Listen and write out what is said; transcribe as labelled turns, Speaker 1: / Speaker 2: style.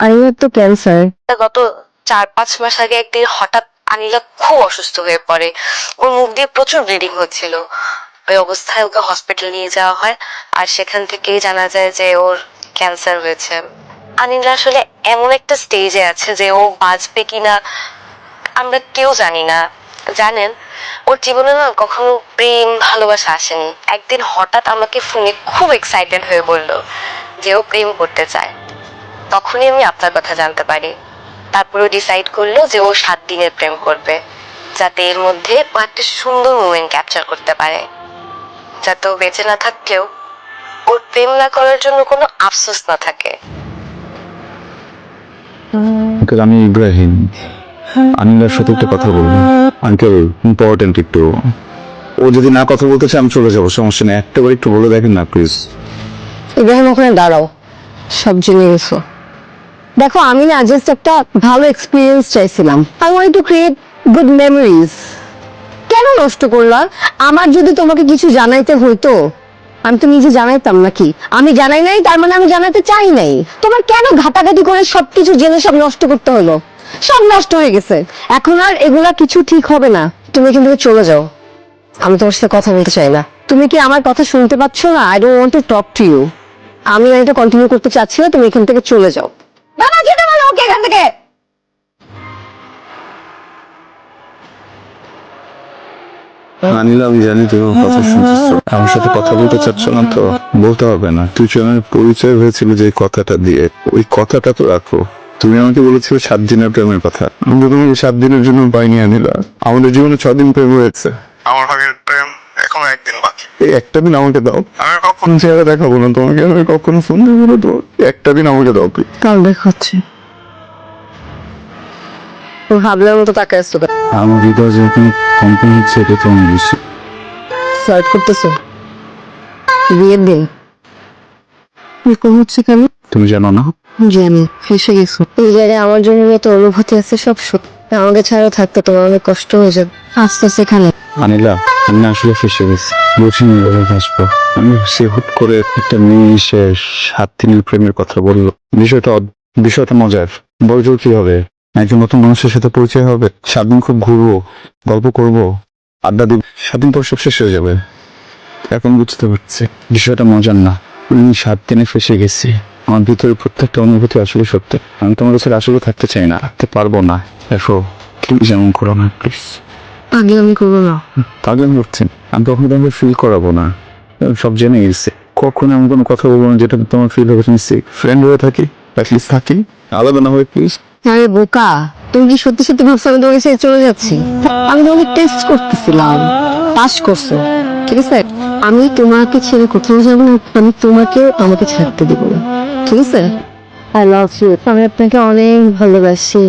Speaker 1: আনিলার তো ক্যান্সার।
Speaker 2: গত 4-5 মাস আগে একদিন হঠাৎ আনিলা খুব অসুস্থ হয়ে পড়ে। ওর মুখ দিয়ে প্রচুর ব্লিডিং হচ্ছিল। ওই অবস্থায় ওকে হসপিটাল নিয়ে যাওয়া হয়, আর সেখান থেকেই জানা যায় যে ওর ক্যান্সার হয়েছে। আনিলা আসলে এমন একটা স্টেজে আছে যে ও বাঁচবে কিনা আমরা কেউ জানি না। জানেন, ওর জীবনে না কখনো প্রেম ভালোবাসা আসেনি। একদিন হঠাৎ আমাকে ফোনে খুব এক্সাইটেড হয়ে বলল যে ও প্রেম করতে চায়। তখনই আমি আপনার কথা জানতে পারি। তারপরে ডিসাইড করলো যে ও 7 দিনের প্রেম করবে, যাতে এর মধ্যে ও একটা সুন্দর মোমেন্ট ক্যাপচার করতে পারে, যাতে ও বেঁচে না থাকলেও ওর প্রেম না করার জন্য কোনো আফসোস না থাকে।
Speaker 3: আমি ইব্রাহিম, আনিলার সাথে একটা কথা বলবো। আঙ্কেল, ইম্পর্টেন্ট একটু। ও যদি না কথা বলতে চায় আমি চলে যাবো, সমস্যা নেই। একটা বার একটু বলে দেখেন না প্লিজ।
Speaker 1: ইব্রাহিম, ওখানে দাঁড়াও। সব জেনে গেছো। দেখো, আমি না জাস্ট একটা ভালো এক্সপিরিয়েন্স চাইছিলাম। I want to create good memories. কেন নষ্ট করলাম? আমার যদি তোমাকে কিছু জানাইতে হইতো, আমি তো নিজে জানাইতাম নাকি? আমি জানাই নাই, তার মানে আমি জানাতে চাই নাই। তোমার কেন ঘাটাঘাটি করে সবকিছু জেনে সব নষ্ট করতে হলো? সব নষ্ট হয়ে গেছে। এখন আর এগুলা কিছু ঠিক হবে না। তুমি এখান থেকে চলে যাও। আমি তোমার সাথে কথা বলতে চাই না। তুমি কি আমার কথা শুনতে পাচ্ছ না? I don't want to talk to you. আমি এটা কন্টিনিউ করতে চাচ্ছি না। তুমি এখান থেকে চলে যাও। বাবা, যেতে বলো ওকে এখান থেকে।
Speaker 3: আনিলা, আমি জানি তুমি আমার কথা শুনতেছো, আমার সাথে কথা বলতে চাচ্ছ না তো বলতে হবে না। তুই আমার পরিচয় হয়েছিল যে কথাটা দিয়ে, ওই কথাটা তো রাখো। তুমি আমাকে বলেছিলে 7 দিনের প্রেমের কথা। আমি তো তোমাকে 7 দিনের জন্য পাইনি আনিলা। আমাদের জীবনে 6 দিন প্রেম হয়েছে। আমার ভাগের প্রেম এখন 1 দিন বাকি। এই একটা দিন আমাকে দাও। আমি কখনো চেহারা দেখাবো না তোমাকে, আমি কখনো ফোন দেবো না তো। একটা দিন আমাকে দাও প্লিজ।
Speaker 1: কাল দেখাচ্ছি। ভাবলার মতো তাকে আসতো।
Speaker 3: আমার হৃদয় যখন কম্পন হচ্ছে এটা তো আমি বুঝছি।
Speaker 1: সার্চ করতেছো বিয়ের দিন এরকম হচ্ছে কেন?
Speaker 3: তুমি জানো না?
Speaker 1: জানি, ফেসে গেছো। এই জায়গায় আমার জন্য যত অনুভূতি আছে সব সত্যি। আমাকে ছাড়া থাকতে তোমার অনেক কষ্ট হয়ে যাবে। আস্তে আস্তে এখানে।
Speaker 3: আনিলা, আমি না আসলে ফেসে গেছি। বুঝিনি বলে ভাসবো। আমি সে হুট করে একটা মেয়ে এসে 7 দিনের প্রেমের কথা বললো। বিষয়টা মজার। বড়জোর কি হবে? একজন নতুন মানুষের সাথে পরিচয় হবে, 7 দিন খুব ঘুরবো, গল্প করবো, আড্ডা দিব। 7 দিন পর সব শেষ হয়ে যাবে। এখন বুঝতে পারছি বিষয়টা মজার না। আমি 7 দিনে ফেসে গেছি। আমার ভিতরে প্রত্যেকটা অনুভূতি আসলে সত্যি। আমি তোমার কাছে আসলে থাকতে চাই না, থাকতে পারবো না। দেখো, প্লিজ এমন করো না প্লিজ।
Speaker 1: আগে আমি করবো না।
Speaker 3: পাগল করছেন? আমি কখনো তোমাকে ফিল করাবো না। সব জেনে গেছে। কখনো আমি কোনো কথা বলবো না যেটা তোমার ফিল হবে। ফ্রেন্ড হয়ে থাকি, অ্যাটলিস্ট থাকি, আলাদা না হয়ে প্লিজ।
Speaker 1: আরে বোকা, তুমি কি সত্যি সত্যি ভাবছো আমি তোমাকে ছেড়ে চলে যাচ্ছি? আমি তোমাকে টেস্ট করতেছিলাম। পাস করছো, ঠিক আছে? আমি তোমাকে ছেড়ে কোথাও যাবো না। আমি তোমাকে আমাকে ছাড়তে দিব না, ঠিক আছে? I love you. আমি আপনাকে অনেক ভালোবাসি।